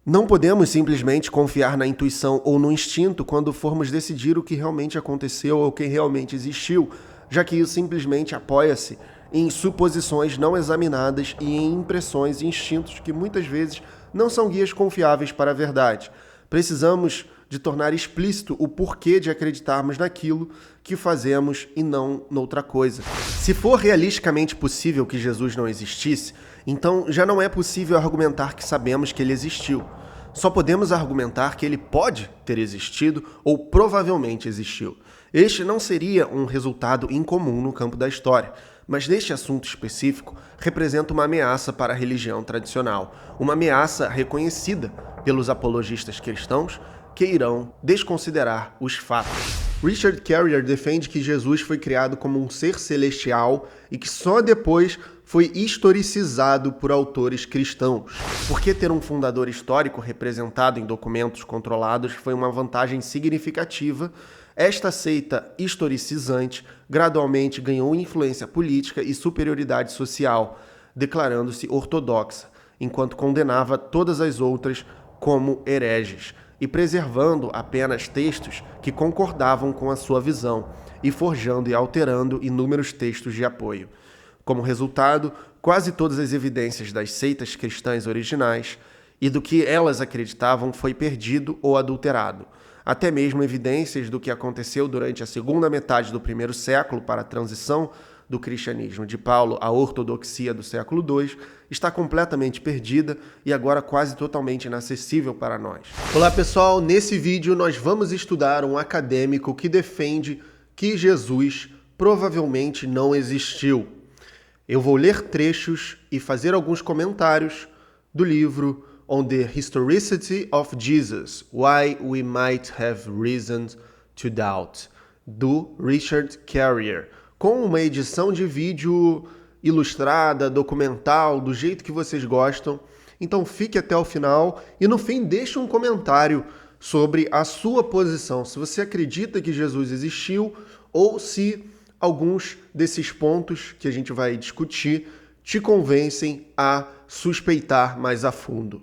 Não podemos simplesmente confiar na intuição ou no instinto quando formos decidir o que realmente aconteceu ou quem realmente existiu, já que isso simplesmente apoia-se em suposições não examinadas e em impressões e instintos que muitas vezes não são guias confiáveis para a verdade. Precisamos de tornar explícito o porquê de acreditarmos naquilo que fazemos e não noutra coisa. Se for realisticamente possível que Jesus não existisse, então já não é possível argumentar que sabemos que ele existiu. Só podemos argumentar que ele pode ter existido ou provavelmente existiu. Este não seria um resultado incomum no campo da história, mas neste assunto específico representa uma ameaça para a religião tradicional, uma ameaça reconhecida pelos apologistas cristãos que irão desconsiderar os fatos. Richard Carrier defende que Jesus foi criado como um ser celestial e que só depois foi historicizado por autores cristãos. Porque ter um fundador histórico representado em documentos controlados foi uma vantagem significativa, esta seita historicizante gradualmente ganhou influência política e superioridade social, declarando-se ortodoxa, enquanto condenava todas as outras como hereges, e preservando apenas textos que concordavam com a sua visão, e forjando e alterando inúmeros textos de apoio. Como resultado, quase todas as evidências das seitas cristãs originais e do que elas acreditavam foi perdido ou adulterado. Até mesmo evidências do que aconteceu durante a segunda metade do primeiro século para a transição do cristianismo de Paulo à ortodoxia do século II está completamente perdida e agora quase totalmente inacessível para nós. Olá pessoal, nesse vídeo nós vamos estudar um acadêmico que defende que Jesus provavelmente não existiu. Eu vou ler trechos e fazer alguns comentários do livro On the Historicity of Jesus, Why We Might Have Reason to Doubt, do Richard Carrier, com uma edição de vídeo ilustrada, documental, do jeito que vocês gostam. Então fique até o final e no fim deixe um comentário sobre a sua posição, se você acredita que Jesus existiu ou se alguns desses pontos que a gente vai discutir te convencem a suspeitar mais a fundo.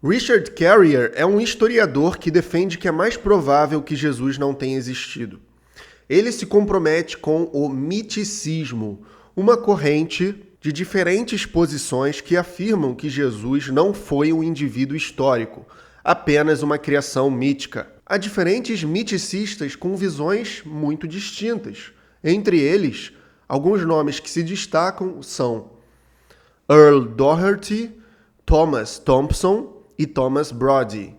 Richard Carrier é um historiador que defende que é mais provável que Jesus não tenha existido. Ele se compromete com o miticismo, uma corrente de diferentes posições que afirmam que Jesus não foi um indivíduo histórico, apenas uma criação mítica. Há diferentes miticistas com visões muito distintas. Entre eles, alguns nomes que se destacam são Earl Doherty, Thomas Thompson e Thomas Brody.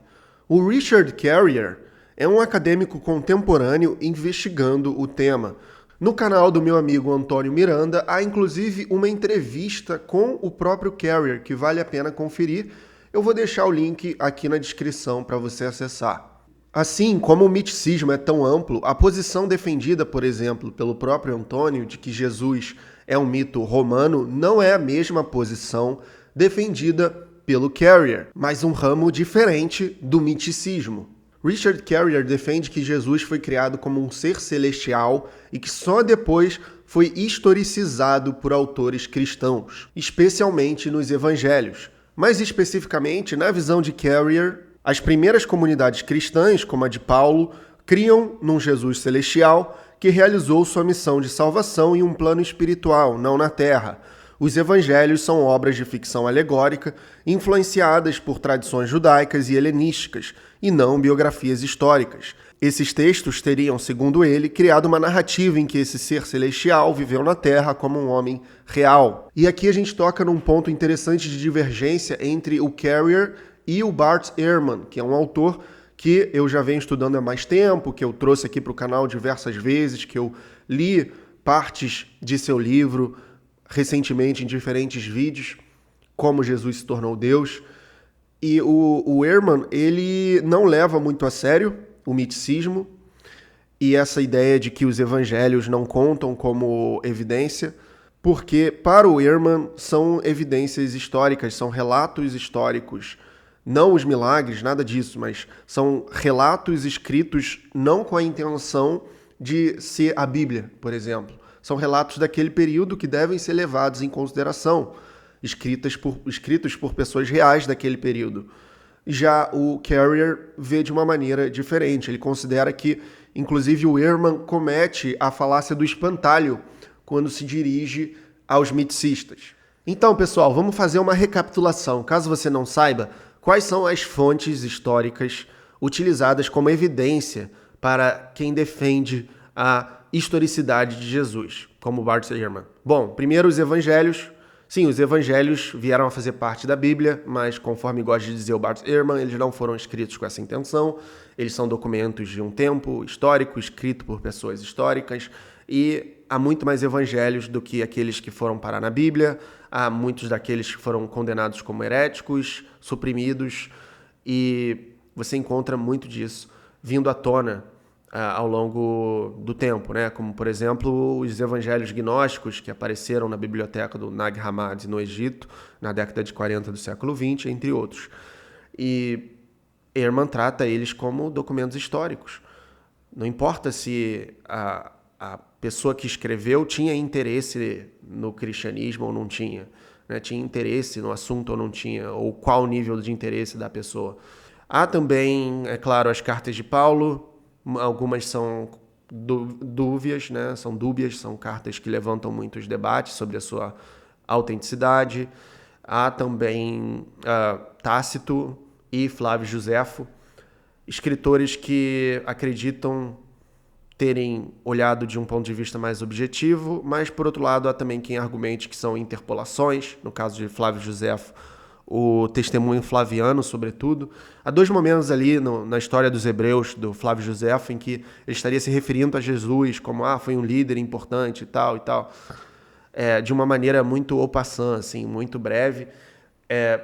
O Richard Carrier é um acadêmico contemporâneo investigando o tema. No canal do meu amigo Antônio Miranda, há inclusive uma entrevista com o próprio Carrier, que vale a pena conferir. Eu vou deixar o link aqui na descrição para você acessar. Assim, como o miticismo é tão amplo, a posição defendida, por exemplo, pelo próprio Antônio, de que Jesus é um mito romano, não é a mesma posição defendida pelo Carrier, mas um ramo diferente do miticismo. Richard Carrier defende que Jesus foi criado como um ser celestial e que só depois foi historicizado por autores cristãos, especialmente nos evangelhos. Mais especificamente, na visão de Carrier, as primeiras comunidades cristãs, como a de Paulo, criam num Jesus celestial que realizou sua missão de salvação em um plano espiritual, não na terra. Os evangelhos são obras de ficção alegórica, influenciadas por tradições judaicas e helenísticas, e não biografias históricas. Esses textos teriam, segundo ele, criado uma narrativa em que esse ser celestial viveu na Terra como um homem real. E aqui a gente toca num ponto interessante de divergência entre o Carrier e o Bart Ehrman, que é um autor que eu já venho estudando há mais tempo, que eu trouxe aqui para o canal diversas vezes, que eu li partes de seu livro recentemente em diferentes vídeos, como Jesus se tornou Deus. E o Ehrman, ele não leva muito a sério o miticismo e essa ideia de que os evangelhos não contam como evidência, porque para o Ehrman são evidências históricas, são relatos históricos Não os milagres, nada disso, mas são relatos escritos não com a intenção de ser a Bíblia, por exemplo. São relatos daquele período que devem ser levados em consideração, escritos por pessoas reais daquele período. Já o Carrier vê de uma maneira diferente. Ele considera que, inclusive, o Ehrman comete a falácia do espantalho quando se dirige aos miticistas. Então, pessoal, vamos fazer uma recapitulação. Caso você não saiba, quais são as fontes históricas utilizadas como evidência para quem defende a historicidade de Jesus, como Bart Ehrman? Bom, primeiro os evangelhos. Sim, os evangelhos vieram a fazer parte da Bíblia, mas conforme gosta de dizer o Bart Ehrman, eles não foram escritos com essa intenção. Eles são documentos de um tempo histórico, escrito por pessoas históricas, e há muito mais evangelhos do que aqueles que foram parar na Bíblia. Há muitos daqueles que foram condenados como heréticos, suprimidos, e você encontra muito disso vindo à tona ao longo do tempo, né? Como, por exemplo, os evangelhos gnósticos que apareceram na biblioteca do Nag Hammadi no Egito, na década de 40 do século XX, entre outros. E Ehrman trata eles como documentos históricos. Não importa se a pessoa que escreveu tinha interesse no cristianismo ou não tinha, né? Tinha interesse no assunto ou não tinha, ou qual o nível de interesse da pessoa. Há também, é claro, as cartas de Paulo. Algumas são dúbias, né? São dúbias, são cartas que levantam muitos debates sobre a sua autenticidade. Há também Tácito e Flávio Josefo, escritores que acreditam terem olhado de um ponto de vista mais objetivo, mas, por outro lado, há também quem argumente que são interpolações, no caso de Flávio Josefo, o testemunho flaviano, sobretudo. Há dois momentos ali na história dos hebreus, do Flávio Josefo, em que ele estaria se referindo a Jesus como, foi um líder importante e tal, de uma maneira muito au passant, assim, muito breve,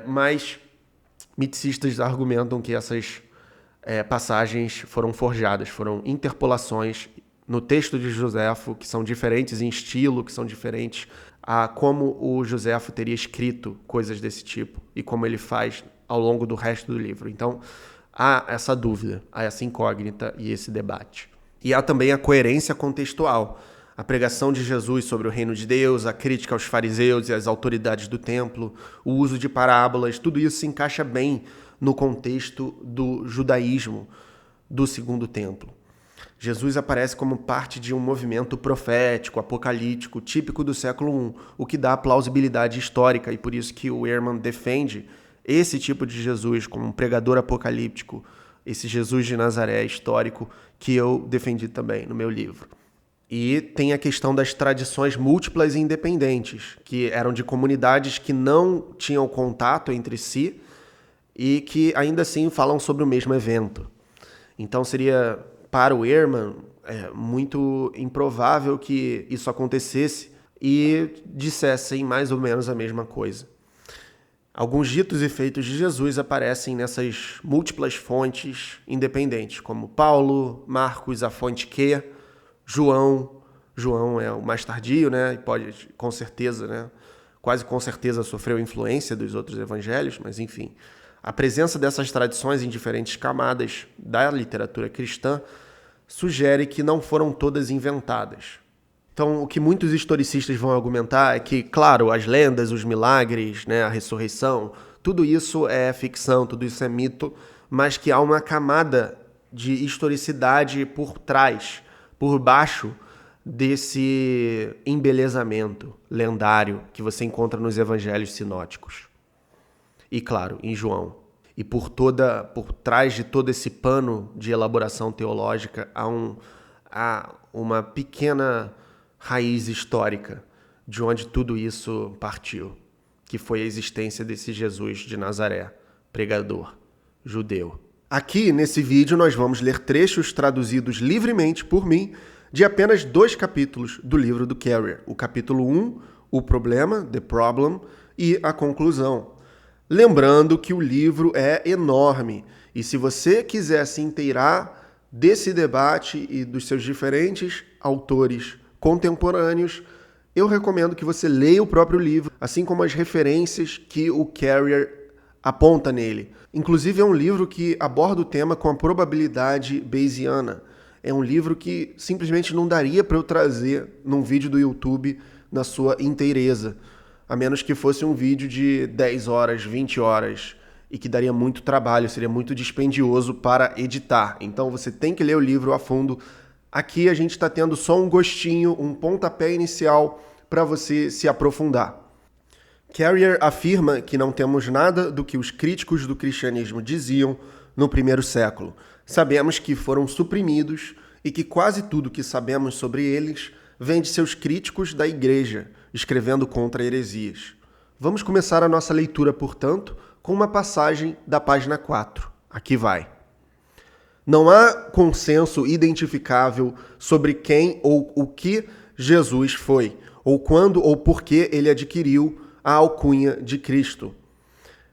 mas miticistas argumentam que essas passagens foram forjadas, foram interpolações no texto de Josefo, que são diferentes em estilo, que são diferentes a como o Josefo teria escrito coisas desse tipo e como ele faz ao longo do resto do livro. Então, há essa dúvida, há essa incógnita e esse debate. E há também a coerência contextual, a pregação de Jesus sobre o reino de Deus, a crítica aos fariseus e às autoridades do templo, o uso de parábolas, tudo isso se encaixa bem no contexto do judaísmo do Segundo Templo. Jesus aparece como parte de um movimento profético, apocalíptico, típico do século I, o que dá plausibilidade histórica, e por isso que o Ehrman defende esse tipo de Jesus como um pregador apocalíptico, esse Jesus de Nazaré histórico que eu defendi também no meu livro. E tem a questão das tradições múltiplas e independentes, que eram de comunidades que não tinham contato entre si e que ainda assim falam sobre o mesmo evento. Então seria, para o Ehrman, muito improvável que isso acontecesse e dissessem mais ou menos a mesma coisa. Alguns ditos e feitos de Jesus aparecem nessas múltiplas fontes independentes, como Paulo, Marcos, a fonte Q, João. João é o mais tardio, né? E pode, com certeza, né? Quase com certeza sofreu influência dos outros evangelhos, mas enfim. A presença dessas tradições em diferentes camadas da literatura cristã sugere que não foram todas inventadas. Então, o que muitos historicistas vão argumentar é que, claro, as lendas, os milagres, né, a ressurreição, tudo isso é ficção, tudo isso é mito, mas que há uma camada de historicidade por trás, por baixo desse embelezamento lendário que você encontra nos evangelhos sinóticos. E, claro, em João. E por trás de todo esse pano de elaboração teológica há uma pequena raiz histórica de onde tudo isso partiu, que foi a existência desse Jesus de Nazaré, pregador, judeu. Aqui, nesse vídeo, nós vamos ler trechos traduzidos livremente por mim de apenas 2 capítulos do livro do Carrier. O capítulo 1, o problema, The Problem, e a conclusão. Lembrando que o livro é enorme e se você quiser se inteirar desse debate e dos seus diferentes autores contemporâneos, eu recomendo que você leia o próprio livro, assim como as referências que o Carrier aponta nele. Inclusive é um livro que aborda o tema com a probabilidade bayesiana. É um livro que simplesmente não daria para eu trazer num vídeo do YouTube na sua inteireza, a menos que fosse um vídeo de 10 horas, 20 horas, e que daria muito trabalho, seria muito dispendioso para editar. Então você tem que ler o livro a fundo. Aqui a gente está tendo só um gostinho, um pontapé inicial para você se aprofundar. Carrier afirma que não temos nada do que os críticos do cristianismo diziam no primeiro século. Sabemos que foram suprimidos e que quase tudo que sabemos sobre eles vem de seus críticos da igreja, escrevendo contra heresias. Vamos começar a nossa leitura, portanto, com uma passagem da página 4. Aqui vai. Não há consenso identificável sobre quem ou o que Jesus foi, ou quando ou por que ele adquiriu a alcunha de Cristo.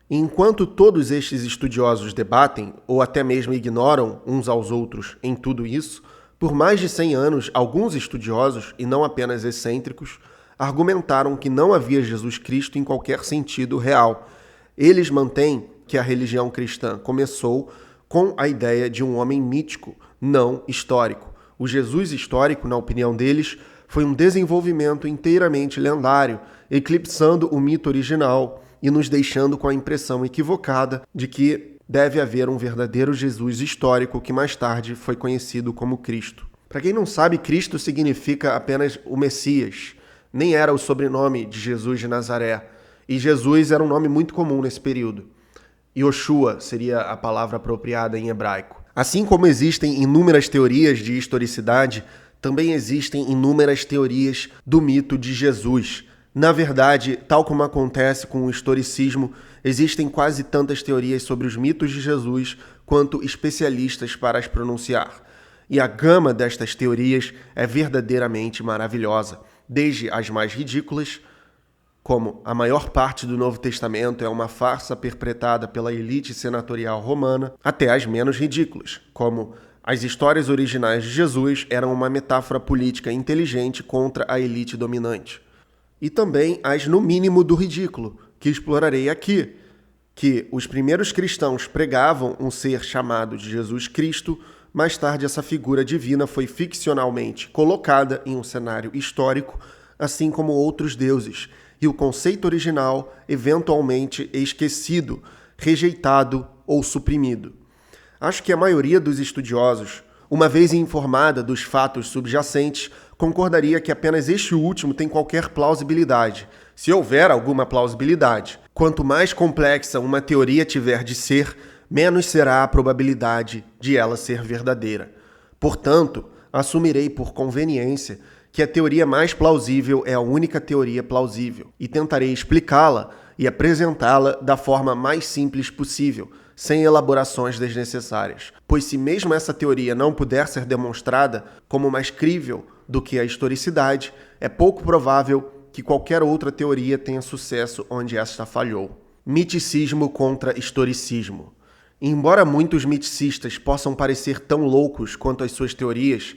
Enquanto todos estes estudiosos debatem, ou até mesmo ignoram uns aos outros em tudo isso, por mais de 100 anos, alguns estudiosos, e não apenas excêntricos, argumentaram que não havia Jesus Cristo em qualquer sentido real. Eles mantêm que a religião cristã começou com a ideia de um homem mítico, não histórico. O Jesus histórico, na opinião deles, foi um desenvolvimento inteiramente lendário, eclipsando o mito original e nos deixando com a impressão equivocada de que deve haver um verdadeiro Jesus histórico que mais tarde foi conhecido como Cristo. Para quem não sabe, Cristo significa apenas o Messias. Nem era o sobrenome de Jesus de Nazaré. E Jesus era um nome muito comum nesse período. Yoshua seria a palavra apropriada em hebraico. Assim como existem inúmeras teorias de historicidade, também existem inúmeras teorias do mito de Jesus. Na verdade, tal como acontece com o historicismo, existem quase tantas teorias sobre os mitos de Jesus quanto especialistas para as pronunciar. E a gama destas teorias é verdadeiramente maravilhosa, desde as mais ridículas, como a maior parte do Novo Testamento é uma farsa perpetrada pela elite senatorial romana, até as menos ridículas, como as histórias originais de Jesus eram uma metáfora política inteligente contra a elite dominante. E também as no mínimo do ridículo, que explorarei aqui, que os primeiros cristãos pregavam um ser chamado de Jesus Cristo, mais tarde essa figura divina foi ficcionalmente colocada em um cenário histórico, assim como outros deuses, e o conceito original eventualmente esquecido, rejeitado ou suprimido. Acho que a maioria dos estudiosos, uma vez informada dos fatos subjacentes, concordaria que apenas este último tem qualquer plausibilidade, se houver alguma plausibilidade. Quanto mais complexa uma teoria tiver de ser, menos será a probabilidade de ela ser verdadeira. Portanto, assumirei por conveniência que a teoria mais plausível é a única teoria plausível, e tentarei explicá-la e apresentá-la da forma mais simples possível, sem elaborações desnecessárias. Pois se mesmo essa teoria não puder ser demonstrada como mais crível do que a historicidade, é pouco provável que qualquer outra teoria tenha sucesso onde esta falhou. Miticismo contra historicismo. Embora muitos miticistas possam parecer tão loucos quanto as suas teorias,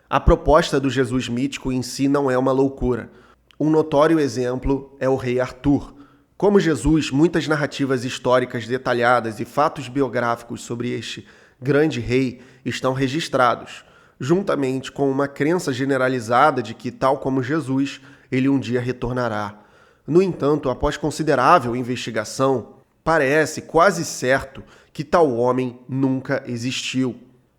a proposta do Jesus mítico em si não é uma loucura. Um notório exemplo é o rei Arthur. Como Jesus, muitas narrativas históricas detalhadas e fatos biográficos sobre este grande rei estão registrados, juntamente com uma crença generalizada de que, tal como Jesus, ele um dia retornará. No entanto, após considerável investigação, parece quase certo que tal homem nunca existiu.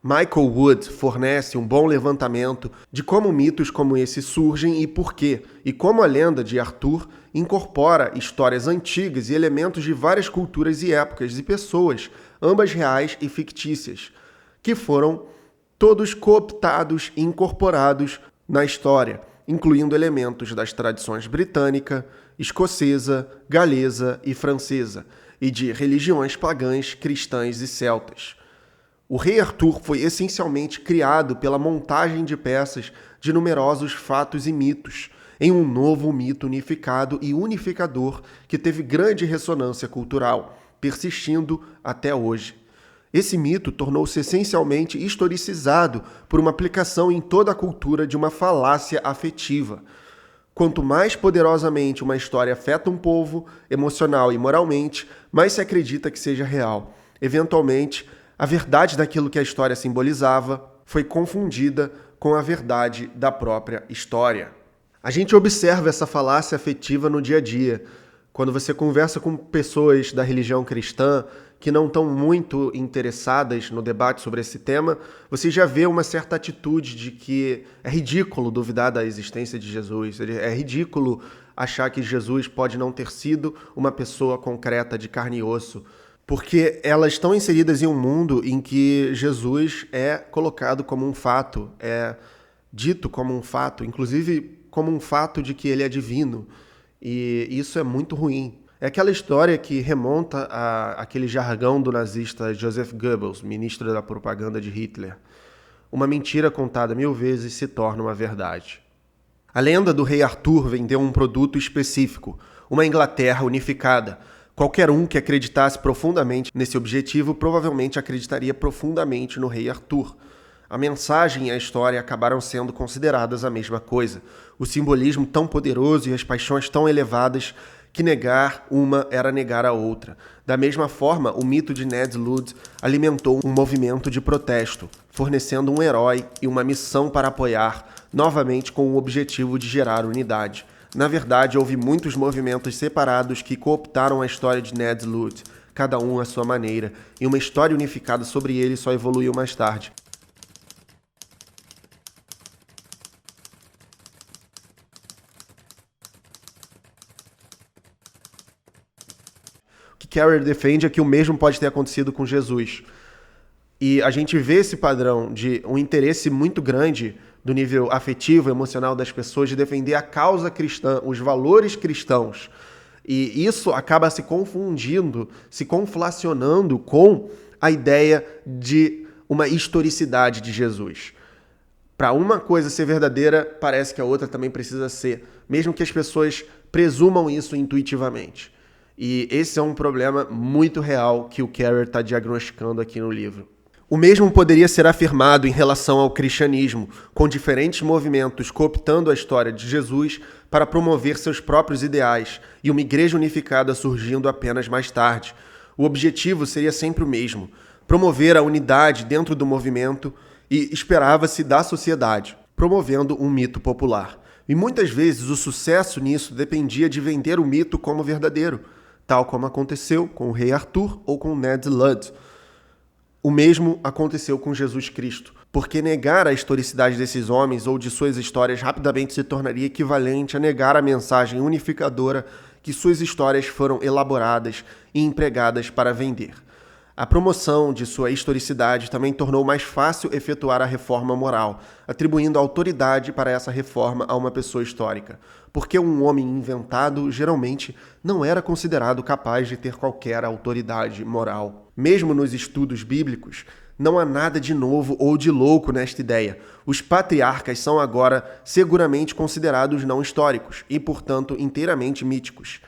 Michael Wood fornece um bom levantamento de como mitos como esse surgem e por quê, e como a lenda de Arthur incorpora histórias antigas e elementos de várias culturas e épocas e pessoas, ambas reais e fictícias, que foram todos cooptados e incorporados na história, incluindo elementos das tradições britânica, escocesa, galesa e francesa, e de religiões pagãs, cristãs e celtas. O rei Arthur foi essencialmente criado pela montagem de peças de numerosos fatos e mitos, em um novo mito unificado e unificador que teve grande ressonância cultural, persistindo até hoje. Esse mito tornou-se essencialmente historicizado por uma aplicação em toda a cultura de uma falácia afetiva. Quanto mais poderosamente uma história afeta um povo, emocional e moralmente, mais se acredita que seja real. Eventualmente, a verdade daquilo que a história simbolizava foi confundida com a verdade da própria história. A gente observa essa falácia afetiva no dia a dia. Quando você conversa com pessoas da religião cristã que não estão muito interessadas no debate sobre esse tema, você já vê uma certa atitude de que é ridículo duvidar da existência de Jesus, é ridículo achar que Jesus pode não ter sido uma pessoa concreta de carne e osso, porque elas estão inseridas em um mundo em que Jesus é colocado como um fato, é dito como um fato, inclusive como um fato de que ele é divino, e isso é muito ruim. É aquela história que remonta àquele jargão do nazista Joseph Goebbels, ministro da propaganda de Hitler. Uma mentira contada 1000 vezes se torna uma verdade. A lenda do rei Arthur vendeu um produto específico, uma Inglaterra unificada. Qualquer um que acreditasse profundamente nesse objetivo provavelmente acreditaria profundamente no rei Arthur. A mensagem e a história acabaram sendo consideradas a mesma coisa. O simbolismo tão poderoso e as paixões tão elevadas que negar uma era negar a outra. Da mesma forma, o mito de Ned Ludd alimentou um movimento de protesto, fornecendo um herói e uma missão para apoiar, novamente com o objetivo de gerar unidade. Na verdade, houve muitos movimentos separados que cooptaram a história de Ned Ludd, cada um à sua maneira, e uma história unificada sobre ele só evoluiu mais tarde. O que Carrier defende é que o mesmo pode ter acontecido com Jesus. E a gente vê esse padrão de um interesse muito grande do nível afetivo, emocional das pessoas, de defender a causa cristã, os valores cristãos. E isso acaba se confundindo, se conflacionando com a ideia de uma historicidade de Jesus. Para uma coisa ser verdadeira, parece que a outra também precisa ser, mesmo que as pessoas presumam isso intuitivamente. E esse é um problema muito real que o Carrier está diagnosticando aqui no livro. O mesmo poderia ser afirmado em relação ao cristianismo, com diferentes movimentos cooptando a história de Jesus para promover seus próprios ideais e uma igreja unificada surgindo apenas mais tarde. O objetivo seria sempre o mesmo: promover a unidade dentro do movimento e esperava-se da sociedade, promovendo um mito popular. E muitas vezes o sucesso nisso dependia de vender o mito como verdadeiro, tal como aconteceu com o rei Arthur ou com Ned Ludd. O mesmo aconteceu com Jesus Cristo, porque negar a historicidade desses homens ou de suas histórias rapidamente se tornaria equivalente a negar a mensagem unificadora que suas histórias foram elaboradas e empregadas para vender. A promoção de sua historicidade também tornou mais fácil efetuar a reforma moral, atribuindo autoridade para essa reforma a uma pessoa histórica, porque um homem inventado geralmente não era considerado capaz de ter qualquer autoridade moral. Mesmo nos estudos bíblicos, não há nada de novo ou de louco nesta ideia. Os patriarcas são agora seguramente considerados não históricos e, portanto, inteiramente míticos.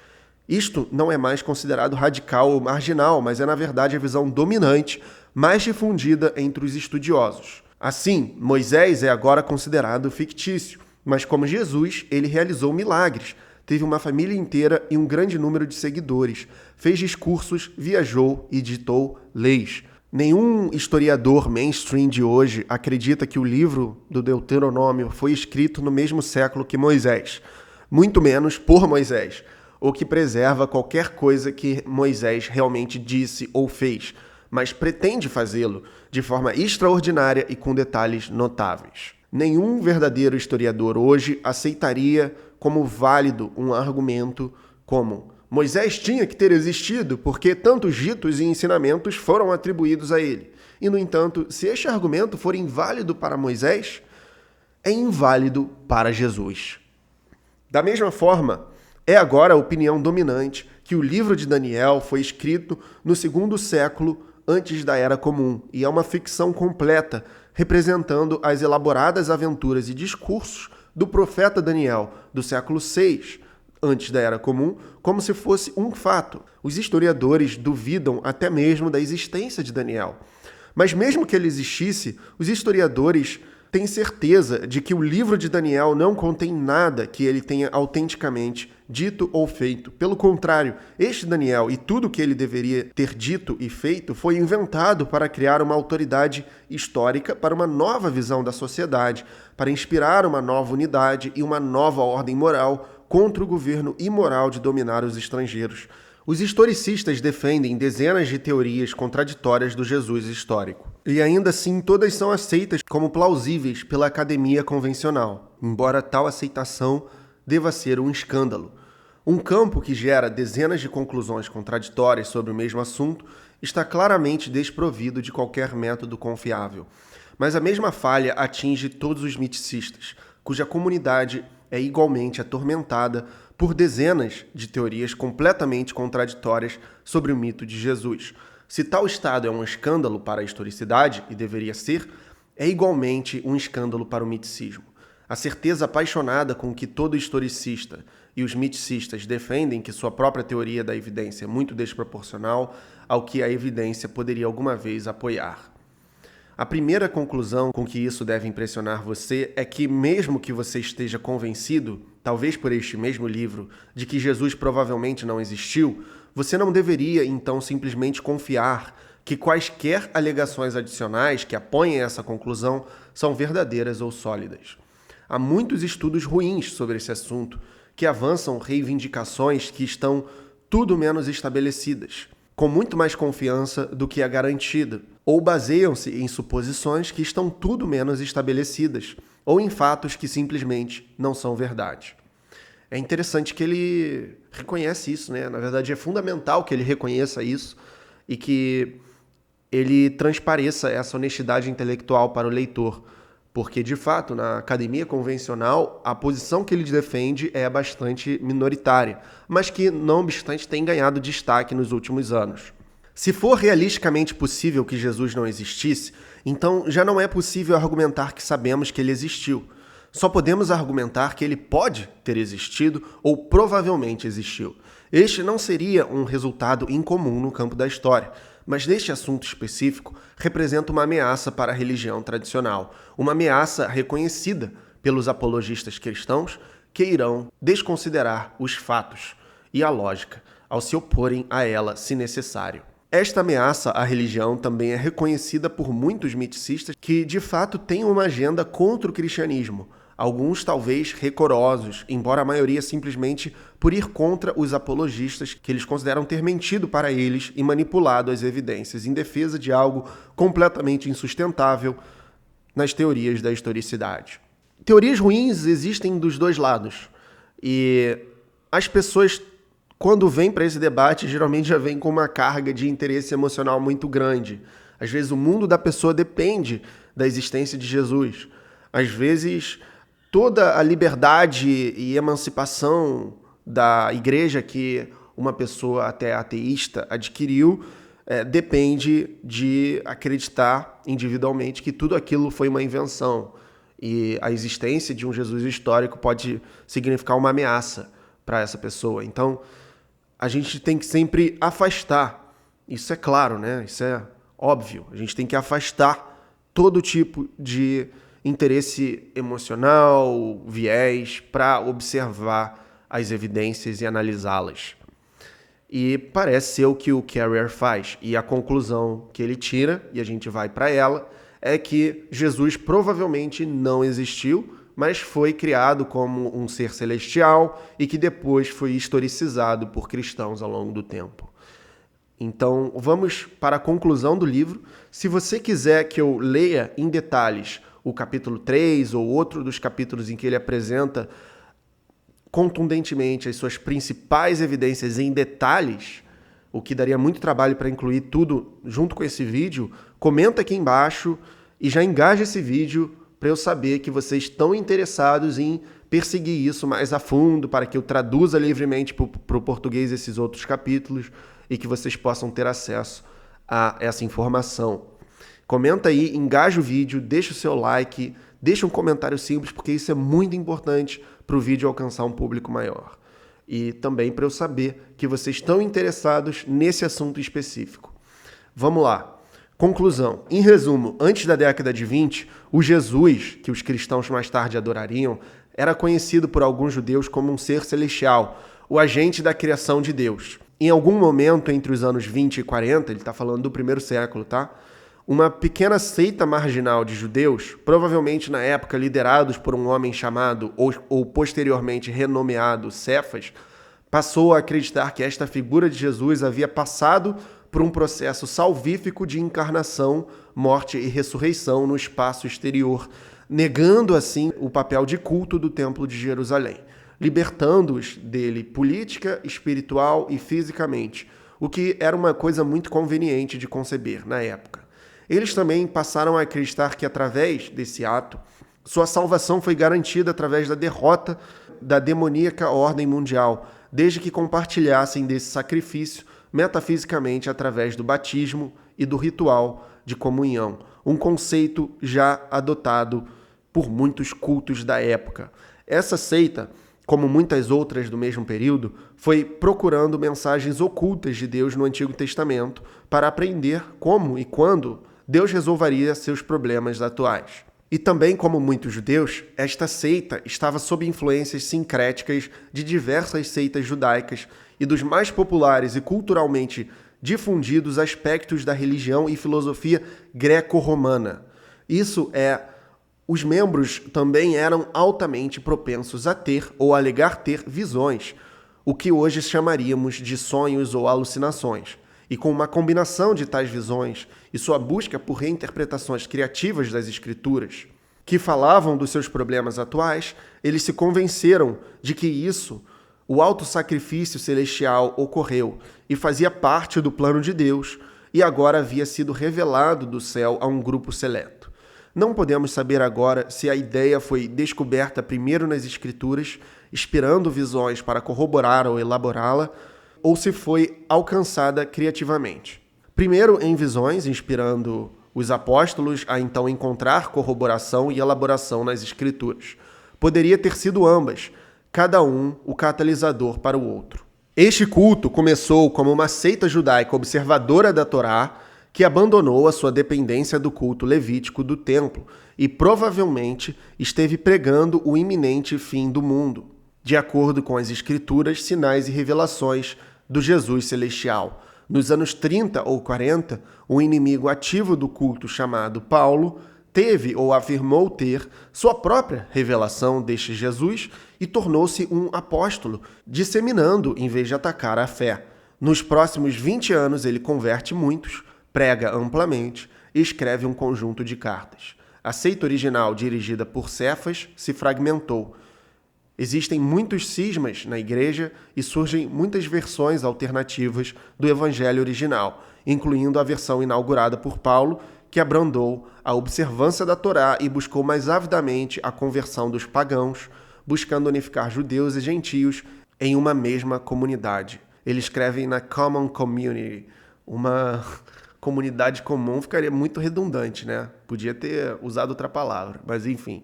Isto não é mais considerado radical ou marginal, mas é na verdade a visão dominante, mais difundida entre os estudiosos. Assim, Moisés é agora considerado fictício, mas como Jesus, ele realizou milagres, teve uma família inteira e um grande número de seguidores, fez discursos, viajou e ditou leis. Nenhum historiador mainstream de hoje acredita que o livro do Deuteronômio foi escrito no mesmo século que Moisés, muito menos por Moisés, ou que preserva qualquer coisa que Moisés realmente disse ou fez, mas pretende fazê-lo de forma extraordinária e com detalhes notáveis. Nenhum verdadeiro historiador hoje aceitaria como válido um argumento como Moisés tinha que ter existido porque tantos ditos e ensinamentos foram atribuídos a ele. E, no entanto, se este argumento for inválido para Moisés, é inválido para Jesus. Da mesma forma, é agora a opinião dominante que o livro de Daniel foi escrito no 2º século antes da Era Comum e é uma ficção completa, representando as elaboradas aventuras e discursos do profeta Daniel do século VI antes da Era Comum, como se fosse um fato. Os historiadores duvidam até mesmo da existência de Daniel. Mas mesmo que ele existisse, os historiadores tem certeza de que o livro de Daniel não contém nada que ele tenha autenticamente dito ou feito. Pelo contrário, este Daniel e tudo que ele deveria ter dito e feito foi inventado para criar uma autoridade histórica para uma nova visão da sociedade, para inspirar uma nova unidade e uma nova ordem moral contra o governo imoral de dominar os estrangeiros. Os historicistas defendem dezenas de teorias contraditórias do Jesus histórico. E ainda assim, todas são aceitas como plausíveis pela academia convencional, embora tal aceitação deva ser um escândalo. Um campo que gera dezenas de conclusões contraditórias sobre o mesmo assunto está claramente desprovido de qualquer método confiável. Mas a mesma falha atinge todos os miticistas, cuja comunidade é igualmente atormentada por dezenas de teorias completamente contraditórias sobre o mito de Jesus. Se tal estado é um escândalo para a historicidade, e deveria ser, é igualmente um escândalo para o miticismo. A certeza apaixonada com que todo historicista e os miticistas defendem que sua própria teoria da evidência é muito desproporcional ao que a evidência poderia alguma vez apoiar. A primeira conclusão com que isso deve impressionar você é que, mesmo que você esteja convencido, talvez por este mesmo livro, de que Jesus provavelmente não existiu, você não deveria, então, simplesmente confiar que quaisquer alegações adicionais que apoiem essa conclusão são verdadeiras ou sólidas. Há muitos estudos ruins sobre esse assunto que avançam reivindicações que estão tudo menos estabelecidas, com muito mais confiança do que a garantida, ou baseiam-se em suposições que estão tudo menos estabelecidas, ou em fatos que simplesmente não são verdade. É interessante que ele reconhece isso, né? Na verdade, é fundamental que ele reconheça isso e que ele transpareça essa honestidade intelectual para o leitor, porque, de fato, na academia convencional, a posição que ele defende é bastante minoritária, mas que, não obstante, tem ganhado destaque nos últimos anos. Se for realisticamente possível que Jesus não existisse, então já não é possível argumentar que sabemos que ele existiu. Só podemos argumentar que ele pode ter existido ou provavelmente existiu. Este não seria um resultado incomum no campo da história, mas neste assunto específico representa uma ameaça para a religião tradicional, uma ameaça reconhecida pelos apologistas cristãos que irão desconsiderar os fatos e a lógica ao se oporem a ela se necessário. Esta ameaça à religião também é reconhecida por muitos miticistas que, de fato, têm uma agenda contra o cristianismo, alguns talvez recorosos, embora a maioria simplesmente por ir contra os apologistas que eles consideram ter mentido para eles e manipulado as evidências em defesa de algo completamente insustentável nas teorias da historicidade. Teorias ruins existem dos dois lados, e as pessoas, quando vêm para esse debate, geralmente já vêm com uma carga de interesse emocional muito grande. Às vezes o mundo da pessoa depende da existência de Jesus. Às vezes toda a liberdade e emancipação da igreja que uma pessoa até ateísta adquiriu depende de acreditar individualmente que tudo aquilo foi uma invenção. E a existência de um Jesus histórico pode significar uma ameaça para essa pessoa. Então, a gente tem que sempre afastar, isso é claro, né? Isso é óbvio, a gente tem que afastar todo tipo de interesse emocional, viés, para observar as evidências e analisá-las. E parece ser o que o Carrier faz, e a conclusão que ele tira, e a gente vai para ela, é que Jesus provavelmente não existiu, mas foi criado como um ser celestial e que depois foi historicizado por cristãos ao longo do tempo. Então, vamos para a conclusão do livro. Se você quiser que eu leia em detalhes o capítulo 3 ou outro dos capítulos em que ele apresenta contundentemente as suas principais evidências em detalhes, o que daria muito trabalho para incluir tudo junto com esse vídeo, comenta aqui embaixo e já engaja esse vídeo para eu saber que vocês estão interessados em perseguir isso mais a fundo, para que eu traduza livremente para o português esses outros capítulos e que vocês possam ter acesso a essa informação. Comenta aí, engaja o vídeo, deixa o seu like, deixa um comentário simples, porque isso é muito importante para o vídeo alcançar um público maior. E também para eu saber que vocês estão interessados nesse assunto específico. Vamos lá. Conclusão. Em resumo, antes da década de 20, o Jesus, que os cristãos mais tarde adorariam, era conhecido por alguns judeus como um ser celestial, o agente da criação de Deus. Em algum momento entre os anos 20 e 40, ele está falando do primeiro século, tá? Uma pequena seita marginal de judeus, provavelmente na época liderados por um homem chamado, ou posteriormente renomeado, Cefas, passou a acreditar que esta figura de Jesus havia passado por um processo salvífico de encarnação, morte e ressurreição no espaço exterior, negando assim o papel de culto do Templo de Jerusalém, libertando-os dele política, espiritual e fisicamente, o que era uma coisa muito conveniente de conceber na época. Eles também passaram a acreditar que, através desse ato, sua salvação foi garantida através da derrota da demoníaca ordem mundial, desde que compartilhassem desse sacrifício metafisicamente através do batismo e do ritual de comunhão, um conceito já adotado por muitos cultos da época. Essa seita, como muitas outras do mesmo período, foi procurando mensagens ocultas de Deus no Antigo Testamento para aprender como e quando Deus resolveria seus problemas atuais. E também, como muitos judeus, esta seita estava sob influências sincréticas de diversas seitas judaicas e dos mais populares e culturalmente difundidos aspectos da religião e filosofia greco-romana. Os membros também eram altamente propensos a ter ou alegar ter visões, o que hoje chamaríamos de sonhos ou alucinações. E com uma combinação de tais visões e sua busca por reinterpretações criativas das escrituras, que falavam dos seus problemas atuais, eles se convenceram de que o auto-sacrifício celestial ocorreu e fazia parte do plano de Deus e agora havia sido revelado do céu a um grupo seleto. Não podemos saber agora se a ideia foi descoberta primeiro nas escrituras, inspirando visões para corroborar ou elaborá-la, ou se foi alcançada criativamente. Primeiro em visões, inspirando os apóstolos a então encontrar corroboração e elaboração nas escrituras. Poderia ter sido ambas, cada um o catalisador para o outro. Este culto começou como uma seita judaica observadora da Torá, que abandonou a sua dependência do culto levítico do templo e provavelmente esteve pregando o iminente fim do mundo, de acordo com as escrituras, sinais e revelações do Jesus celestial. Nos anos 30 ou 40, um inimigo ativo do culto chamado Paulo teve ou afirmou ter sua própria revelação deste Jesus e tornou-se um apóstolo, disseminando em vez de atacar a fé. Nos próximos 20 anos ele converte muitos, prega amplamente e escreve um conjunto de cartas. A seita original, dirigida por Cefas, se fragmentou. Existem muitos cismas na igreja e surgem muitas versões alternativas do evangelho original, incluindo a versão inaugurada por Paulo, que abrandou a observância da Torá e buscou mais avidamente a conversão dos pagãos, buscando unificar judeus e gentios em uma mesma comunidade. Ele escreve na Common Community, uma comunidade comum ficaria muito redundante, né? Podia ter usado outra palavra, mas enfim.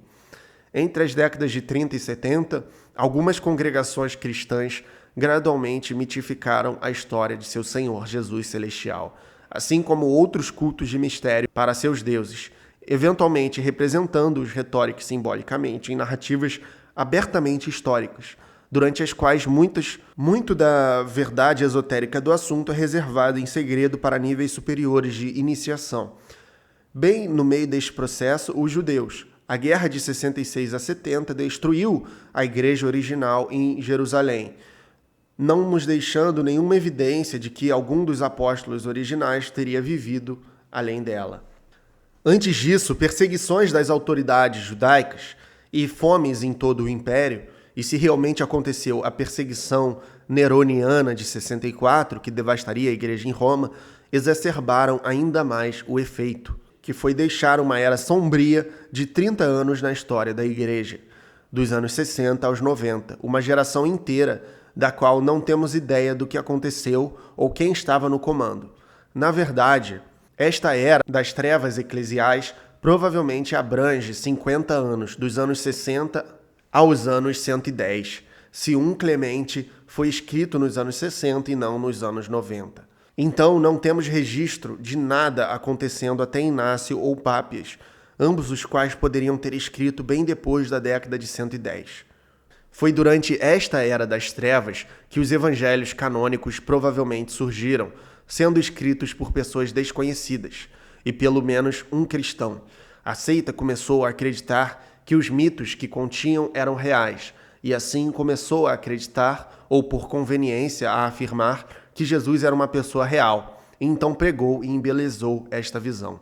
Entre as décadas de 30 e 70, algumas congregações cristãs gradualmente mitificaram a história de seu Senhor Jesus Celestial, assim como outros cultos de mistério para seus deuses, eventualmente representando-os retórica e simbolicamente em narrativas abertamente históricas, durante as quais muito da verdade esotérica do assunto é reservada em segredo para níveis superiores de iniciação. Bem no meio deste processo, os judeus. A guerra de 66 a 70 destruiu a igreja original em Jerusalém, não nos deixando nenhuma evidência de que algum dos apóstolos originais teria vivido além dela. Antes disso, perseguições das autoridades judaicas e fomes em todo o império, e se realmente aconteceu a perseguição neroniana de 64, que devastaria a igreja em Roma, exacerbaram ainda mais o efeito, que foi deixar uma era sombria de 30 anos na história da igreja, dos anos 60 aos 90, uma geração inteira da qual não temos ideia do que aconteceu ou quem estava no comando. Na verdade, esta era das trevas eclesiais provavelmente abrange 50 anos, dos anos 60 aos anos 110, se Clemente foi escrito nos anos 60 e não nos anos 90. Então, não temos registro de nada acontecendo até Inácio ou Pápias, ambos os quais poderiam ter escrito bem depois da década de 110. Foi durante esta era das trevas que os evangelhos canônicos provavelmente surgiram, sendo escritos por pessoas desconhecidas, e pelo menos um cristão. A seita começou a acreditar que os mitos que continham eram reais, e assim começou a acreditar, ou por conveniência a afirmar, que Jesus era uma pessoa real, e então pregou e embelezou esta visão.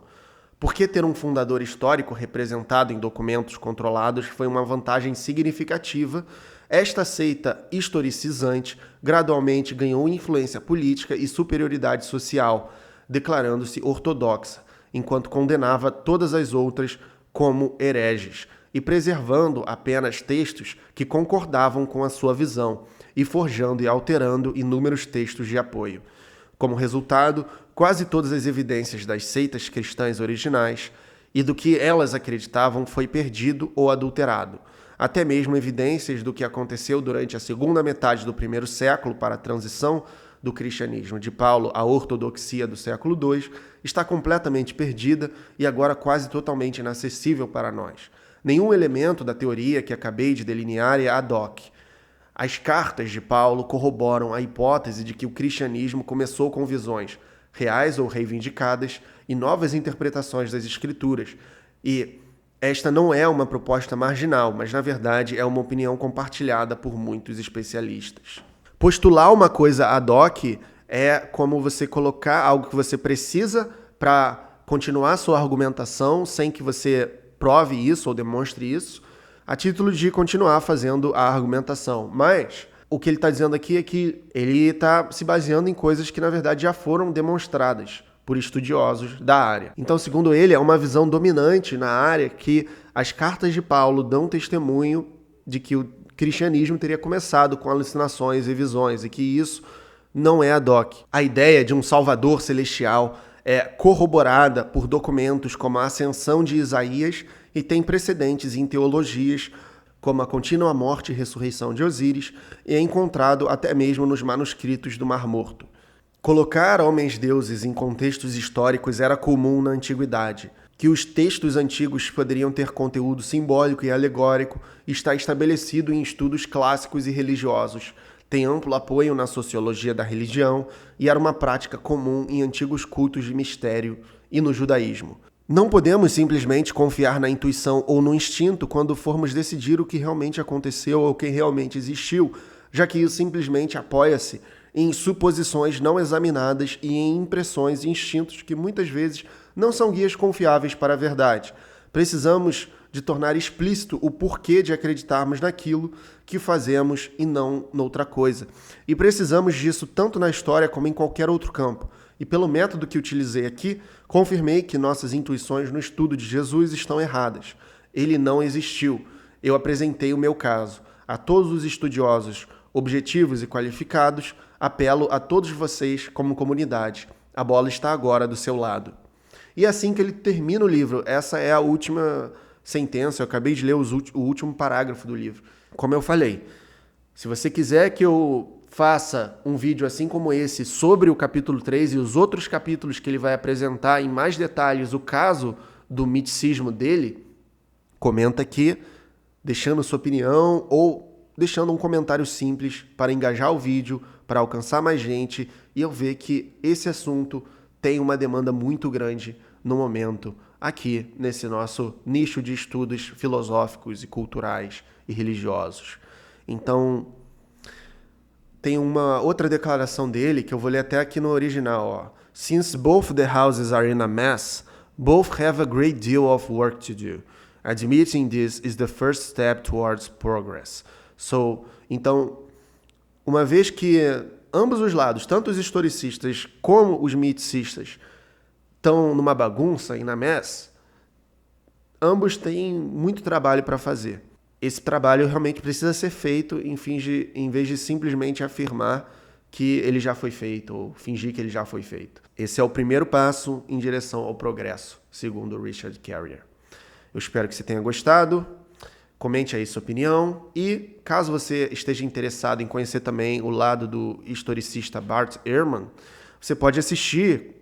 Porque ter um fundador histórico representado em documentos controlados foi uma vantagem significativa, esta seita historicizante gradualmente ganhou influência política e superioridade social, declarando-se ortodoxa, enquanto condenava todas as outras como hereges, e preservando apenas textos que concordavam com a sua visão, e forjando e alterando inúmeros textos de apoio. Como resultado, quase todas as evidências das seitas cristãs originais e do que elas acreditavam foi perdido ou adulterado. Até mesmo evidências do que aconteceu durante a segunda metade do primeiro século para a transição do cristianismo de Paulo à ortodoxia do século II está completamente perdida e agora quase totalmente inacessível para nós. Nenhum elemento da teoria que acabei de delinear é ad hoc. As cartas de Paulo corroboram a hipótese de que o cristianismo começou com visões reais ou reivindicadas e novas interpretações das escrituras. E esta não é uma proposta marginal, mas na verdade é uma opinião compartilhada por muitos especialistas. Postular uma coisa ad hoc é como você colocar algo que você precisa para continuar sua argumentação sem que você prove isso ou demonstre isso, a título de continuar fazendo a argumentação. Mas o que ele está dizendo aqui é que ele está se baseando em coisas que, na verdade, já foram demonstradas por estudiosos da área. Então, segundo ele, é uma visão dominante na área que as cartas de Paulo dão testemunho de que o cristianismo teria começado com alucinações e visões e que isso não é ad hoc. A ideia de um Salvador celestial é corroborada por documentos como a Ascensão de Isaías e tem precedentes em teologias como a contínua morte e ressurreição de Osíris, e é encontrado até mesmo nos manuscritos do Mar Morto. Colocar homens-deuses em contextos históricos era comum na antiguidade. Que os textos antigos poderiam ter conteúdo simbólico e alegórico está estabelecido em estudos clássicos e religiosos, tem amplo apoio na sociologia da religião e era uma prática comum em antigos cultos de mistério e no judaísmo. Não podemos simplesmente confiar na intuição ou no instinto quando formos decidir o que realmente aconteceu ou quem realmente existiu, já que isso simplesmente apoia-se em suposições não examinadas e em impressões e instintos que muitas vezes não são guias confiáveis para a verdade. Precisamos de tornar explícito o porquê de acreditarmos naquilo que fazemos e não noutra coisa. E precisamos disso tanto na história como em qualquer outro campo. E pelo método que utilizei aqui, confirmei que nossas intuições no estudo de Jesus estão erradas. Ele não existiu. Eu apresentei o meu caso. A todos os estudiosos objetivos e qualificados, apelo a todos vocês como comunidade. A bola está agora do seu lado. E é assim que ele termina o livro. Essa é a última sentença. Eu acabei de ler o último parágrafo do livro. Como eu falei, se você quiser que eu faça um vídeo assim como esse sobre o capítulo 3 e os outros capítulos que ele vai apresentar em mais detalhes o caso do miticismo dele, comenta aqui, deixando sua opinião ou deixando um comentário simples para engajar o vídeo, para alcançar mais gente e eu ver que esse assunto tem uma demanda muito grande no momento aqui nesse nosso nicho de estudos filosóficos e culturais e religiosos. Então, tem uma outra declaração dele que eu vou ler até aqui no original. Ó. Since both the houses are in a mess, both have a great deal of work to do. Admitting this is the first step towards progress. Então, uma vez que ambos os lados, tanto os historicistas como os miticistas, estão numa bagunça e na mess, ambos têm muito trabalho para fazer. Esse trabalho realmente precisa ser feito em vez de simplesmente afirmar que ele já foi feito ou fingir que ele já foi feito. Esse é o primeiro passo em direção ao progresso, segundo Richard Carrier. Eu espero que você tenha gostado. Comente aí sua opinião e, caso você esteja interessado em conhecer também o lado do historicista Bart Ehrman, você pode assistir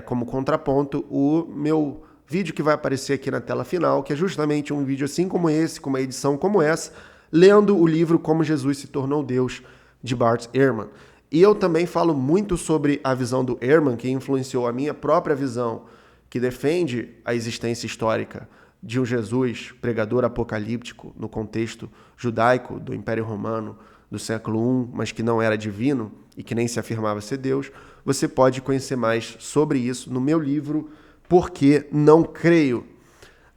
como contraponto o meu vídeo que vai aparecer aqui na tela final, que é justamente um vídeo assim como esse, com uma edição como essa, lendo o livro Como Jesus se Tornou Deus, de Bart Ehrman. E eu também falo muito sobre a visão do Ehrman, que influenciou a minha própria visão, que defende a existência histórica de um Jesus pregador apocalíptico no contexto judaico do Império Romano do século I, mas que não era divino e que nem se afirmava ser Deus. Você pode conhecer mais sobre isso no meu livro Por que Não Creio?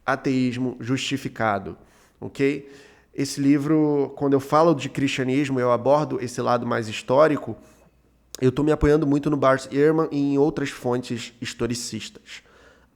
Ateísmo Justificado, ok? Esse livro, quando eu falo de cristianismo, eu abordo esse lado mais histórico, eu estou me apoiando muito no Bart Ehrman e em outras fontes historicistas.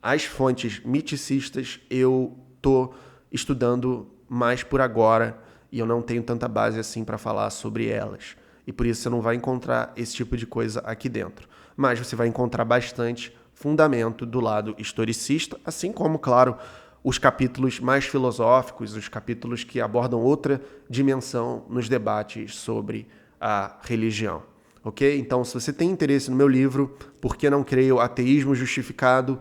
As fontes miticistas eu estou estudando mais por agora e eu não tenho tanta base assim para falar sobre elas. E por isso você não vai encontrar esse tipo de coisa aqui dentro. Mas você vai encontrar bastante fundamento do lado historicista, assim como, claro, os capítulos mais filosóficos, os capítulos que abordam outra dimensão nos debates sobre a religião. Ok? Então, se você tem interesse no meu livro, Por que Não Creio? Ateísmo Justificado,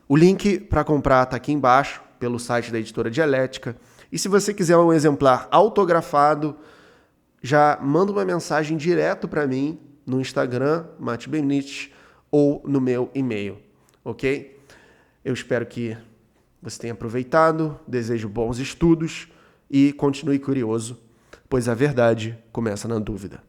o link para comprar está aqui embaixo, pelo site da editora Dialética. E se você quiser um exemplar autografado, já manda uma mensagem direto para mim no Instagram, Mate Benítez, ou no meu e-mail, ok? Eu espero que você tenha aproveitado, desejo bons estudos e continue curioso, pois a verdade começa na dúvida.